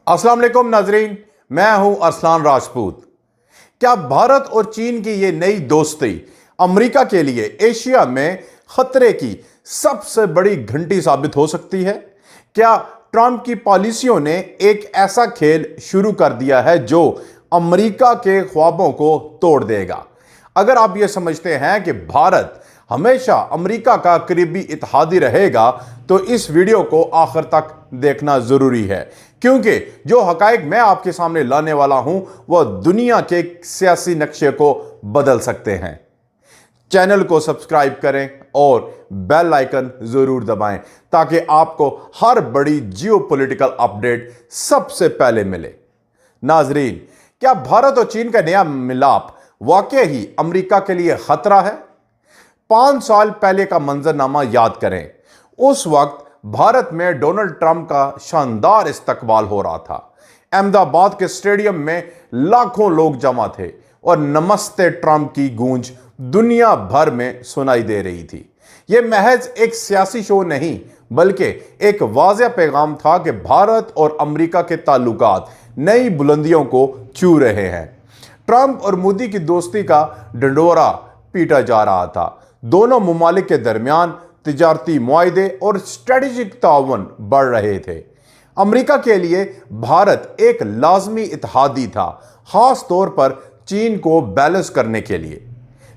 अस्सलाम वालेकुम नाजरीन, मैं हूं अरसलान राजपूत। क्या भारत और चीन की ये नई दोस्ती अमेरिका के लिए एशिया में खतरे की सबसे बड़ी घंटी साबित हो सकती है? क्या ट्रंप की पॉलिसियों ने एक ऐसा खेल शुरू कर दिया है जो अमेरिका के ख्वाबों को तोड़ देगा? अगर आप ये समझते हैं कि भारत हमेशा अमेरिका का करीबी इत्तेहादी रहेगा तो इस वीडियो को आखिर तक देखना जरूरी है, क्योंकि जो हकाइक मैं आपके सामने लाने वाला हूं वह दुनिया के सियासी नक्शे को बदल सकते हैं। चैनल को सब्सक्राइब करें और बेल आइकन जरूर दबाएं ताकि आपको हर बड़ी जियोपॉलिटिकल अपडेट सबसे पहले मिले। नाजरीन, क्या भारत और चीन का नया मिलाप वाकई ही अमेरिका के लिए खतरा है? 5 साल पहले का मंजरनामा याद करें। उस वक्त भारत में डोनाल्ड ट्रंप का शानदार इस्तकबाल हो रहा था। अहमदाबाद के स्टेडियम में लाखों लोग जमा थे और नमस्ते ट्रंप की गूंज दुनिया भर में सुनाई दे रही थी। यह महज एक सियासी शो नहीं बल्कि एक वाज़ेह पैगाम था कि भारत और अमेरिका के ताल्लुकात नई बुलंदियों को छू रहे हैं। ट्रंप और मोदी की दोस्ती का ढिंढोरा पीटा जा रहा था। दोनों मुमालिक के दरमियान तिजारती मुआहदे और स्ट्रेटेजिक ताउन बढ़ रहे थे। अमेरिका के लिए भारत एक लाजमी इत्तेहादी था, खास तौर पर चीन को बैलेंस करने के लिए।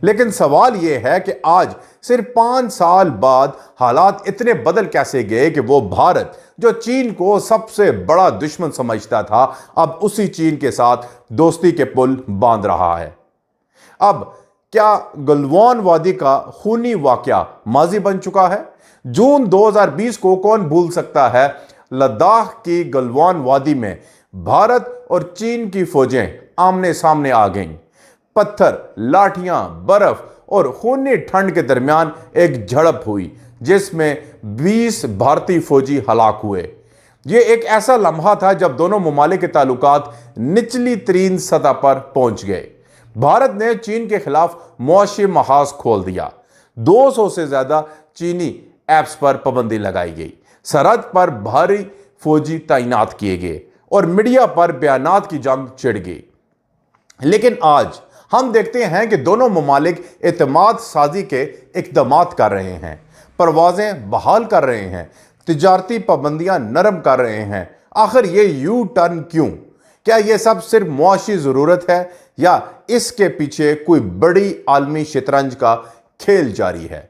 लेकिन सवाल यह है कि आज सिर्फ 5 साल बाद हालात इतने बदल कैसे गए कि वो भारत जो चीन को सबसे बड़ा दुश्मन समझता था अब उसी चीन के साथ दोस्ती के पुल बांध रहा है। अब क्या गलवान वादी का खूनी वाकया माजी बन चुका है? जून 2020 को कौन भूल सकता है? लद्दाख की गलवान वादी में भारत और चीन की फौजें आमने सामने आ गईं। पत्थर, लाठियां, बर्फ और खूनी ठंड के दरमियान एक झड़प हुई जिसमें 20 भारतीय फौजी हलाक हुए। यह एक ऐसा लम्हा था जब दोनों मुमालिक के ताल्लुकात निचली तरीन सतह पर पहुंच गए। भारत ने चीन के खिलाफ मुआशी महाज खोल दिया। 200 से ज्यादा चीनी ऐप्स पर पाबंदी लगाई गई। सरहद पर भारी फौजी तैनात किए गए और मीडिया पर बयानात की जंग छिड़ गई। लेकिन आज हम देखते हैं कि दोनों मुमालिक एतमाद साजी के इकदाम कर रहे हैं, परवाजें बहाल कर रहे हैं, तिजारती पाबंदियां नरम कर रहे हैं। आखिर ये यू टर्न क्यों? क्या यह सब सिर्फ मुआशी जरूरत है या इसके पीछे कोई बड़ी आलमी शतरंज का खेल जारी है?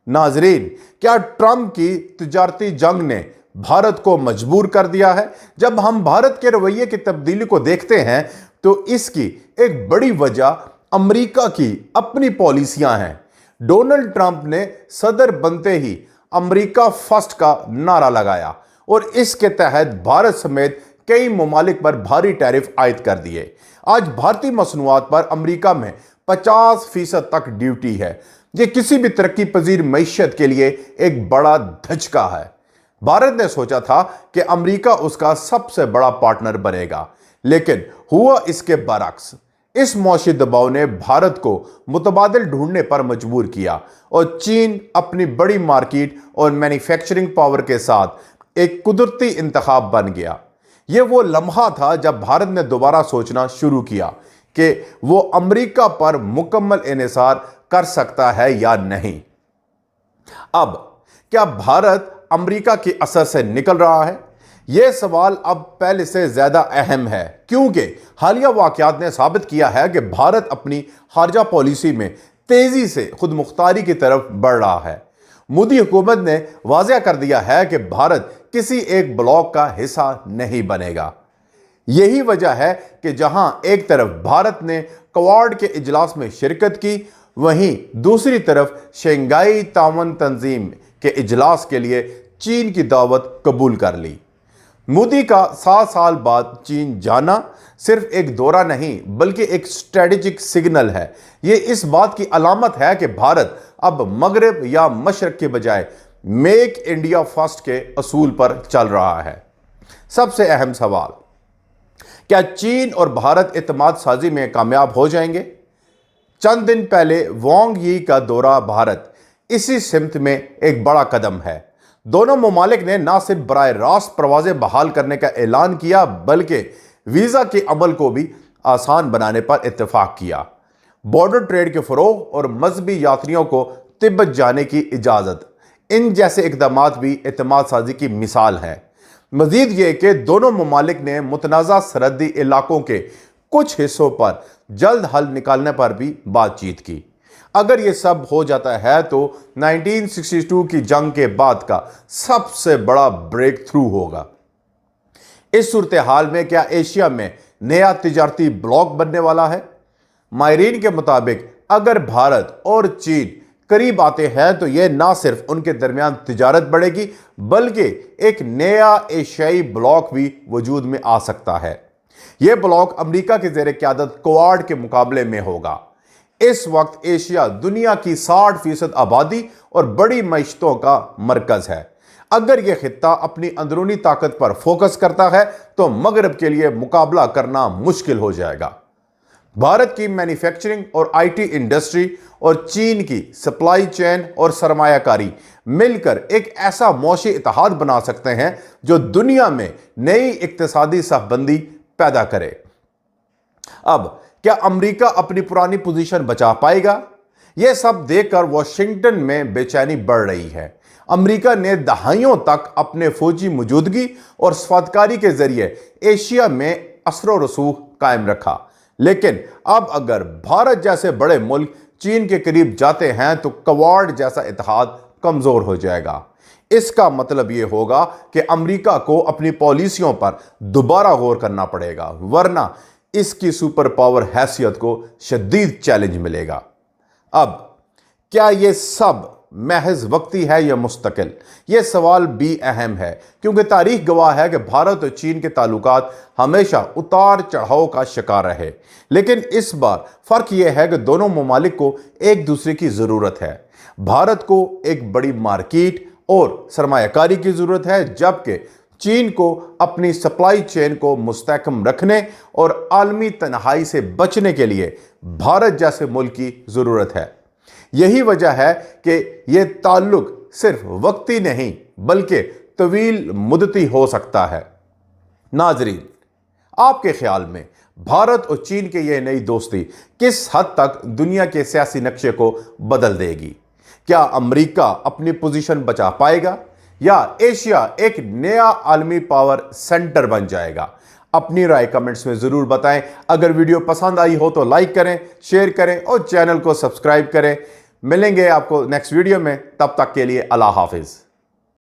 नाजरीन, क्या ट्रंप की तिजारती जंग ने भारत को मजबूर कर दिया है? जब हम भारत के रवैये की तब्दीली को देखते हैं तो इसकी एक बड़ी वजह अमेरिका की अपनी पॉलिसियां हैं। डोनाल्ड ट्रंप ने सदर बनते ही अमेरिका फर्स्ट का नारा लगाया और इसके तहत भारत समेत कई मुमालिक पर भारी टैरिफ आयद कर दिए। आज भारतीय मसनूआत पर अमेरिका में 50% तक ड्यूटी है। यह किसी भी तरक्की पजीर मईशत के लिए एक बड़ा धचका है। भारत ने सोचा था कि अमेरिका उसका सबसे बड़ा पार्टनर बनेगा, लेकिन हुआ इसके बरक्स। इस मौशी दबाव ने भारत को मुतबादिल ढूंढने पर मजबूर किया और चीन अपनी बड़ी मार्केट और मैन्युफैक्चरिंग पावर के साथ एक कुदरती इंतखाब बन गया। यह वो लम्हा था जब भारत ने दोबारा सोचना शुरू किया कि वो अमेरिका पर मुकम्मल इन्हिसार कर सकता है या नहीं। अब क्या भारत अमेरिका के असर से निकल रहा है? यह सवाल अब पहले से ज्यादा अहम है, क्योंकि हालिया वाकयात ने साबित किया है कि भारत अपनी खारजा पॉलिसी में तेजी से खुद मुख्तारी की तरफ बढ़ रहा है। मोदी हुकूमत ने वाज़ेह कर दिया है कि भारत किसी एक ब्लॉक का हिस्सा नहीं बनेगा। यही वजह है कि जहां एक तरफ भारत ने क्वाड के इजलास में शिरकत की, वहीं दूसरी तरफ शंघाई ताउन तंजीम के इजलास के लिए चीन की दावत कबूल कर ली। मोदी का 7 साल बाद चीन जाना सिर्फ एक दौरा नहीं बल्कि एक स्ट्रेटेजिक सिग्नल है। यह इस बात की अलामत है कि भारत अब मगरब या मशरक के बजाय मेक इंडिया फर्स्ट के असूल पर चल रहा है। सबसे अहम सवाल, क्या चीन और भारत एतमाद साजी में कामयाब हो जाएंगे? चंद दिन पहले वांग यी का दौरा भारत इसी सिमत में एक बड़ा कदम है। دونوں ممالک نے نہ صرف براہ راست پروازیں بحال کرنے کا اعلان کیا بلکہ ویزا کے عمل کو بھی آسان بنانے پر اتفاق کیا۔ بارڈر ٹریڈ کے فروغ اور مذہبی یاتریوں کو تبت جانے کی اجازت، ان جیسے اقدامات بھی اعتماد سازی کی مثال ہے۔ مزید یہ کہ دونوں ممالک نے متنازع سرحدی علاقوں کے کچھ حصوں پر جلد حل نکالنے پر بھی بات چیت کی۔ اگر یہ سب ہو جاتا ہے تو 1962 کی جنگ کے بعد کا سب سے بڑا بریک تھرو ہوگا۔ اس صورتحال میں کیا ایشیا میں نیا تجارتی بلاک بننے والا ہے؟ ماہرین کے مطابق اگر بھارت اور چین قریب آتے ہیں تو یہ نہ صرف ان کے درمیان تجارت بڑھے گی بلکہ ایک نیا ایشیائی بلاک بھی وجود میں آ سکتا ہے۔ یہ بلاک امریکہ کے زیر قیادت کوآڈ کے مقابلے میں ہوگا۔ اس وقت ایشیا دنیا کی 60% آبادی اور بڑی معیشتوں کا مرکز ہے۔ اگر یہ خطہ اپنی اندرونی طاقت پر فوکس کرتا ہے تو مغرب کے لیے مقابلہ کرنا مشکل ہو جائے گا۔ بھارت کی مینوفیکچرنگ اور آئی ٹی انڈسٹری اور چین کی سپلائی چین اور سرمایہ کاری مل کر ایک ایسا معاشی اتحاد بنا سکتے ہیں جو دنیا میں نئی اقتصادی صف بندی پیدا کرے۔ اب کیا امریکہ اپنی پرانی پوزیشن بچا پائے گا؟ یہ سب دیکھ کر واشنگٹن میں بے چینی بڑھ رہی ہے۔ امریکہ نے دہائیوں تک اپنے فوجی موجودگی اور سفارتکاری کے ذریعے ایشیا میں اثر و رسوخ قائم رکھا، لیکن اب اگر بھارت جیسے بڑے ملک چین کے قریب جاتے ہیں تو کوآڈ جیسا اتحاد کمزور ہو جائے گا۔ اس کا مطلب یہ ہوگا کہ امریکہ کو اپنی پالیسیوں پر دوبارہ غور کرنا پڑے گا، ورنہ اس کی سپر پاور حیثیت کو شدید چیلنج ملے گا۔ اب کیا یہ سب محض وقتی ہے یا مستقل؟ یہ سوال بھی اہم ہے کیونکہ تاریخ گواہ ہے کہ بھارت اور چین کے تعلقات ہمیشہ اتار چڑھاؤ کا شکار رہے، لیکن اس بار فرق یہ ہے کہ دونوں ممالک کو ایک دوسرے کی ضرورت ہے۔ بھارت کو ایک بڑی مارکیٹ اور سرمایہ کاری کی ضرورت ہے، جبکہ چین کو اپنی سپلائی چین کو مستحکم رکھنے اور عالمی تنہائی سے بچنے کے لیے بھارت جیسے ملک کی ضرورت ہے۔ یہی وجہ ہے کہ یہ تعلق صرف وقتی نہیں بلکہ طویل مدتی ہو سکتا ہے۔ ناظرین، آپ کے خیال میں بھارت اور چین کی یہ نئی دوستی کس حد تک دنیا کے سیاسی نقشے کو بدل دے گی؟ کیا امریکہ اپنی پوزیشن بچا پائے گا یا ایشیا ایک نیا عالمی پاور سینٹر بن جائے گا؟ اپنی رائے کمنٹس میں ضرور بتائیں۔ اگر ویڈیو پسند آئی ہو تو لائک کریں، شیئر کریں اور چینل کو سبسکرائب کریں۔ ملیں گے آپ کو نیکسٹ ویڈیو میں، تب تک کے لیے اللہ حافظ۔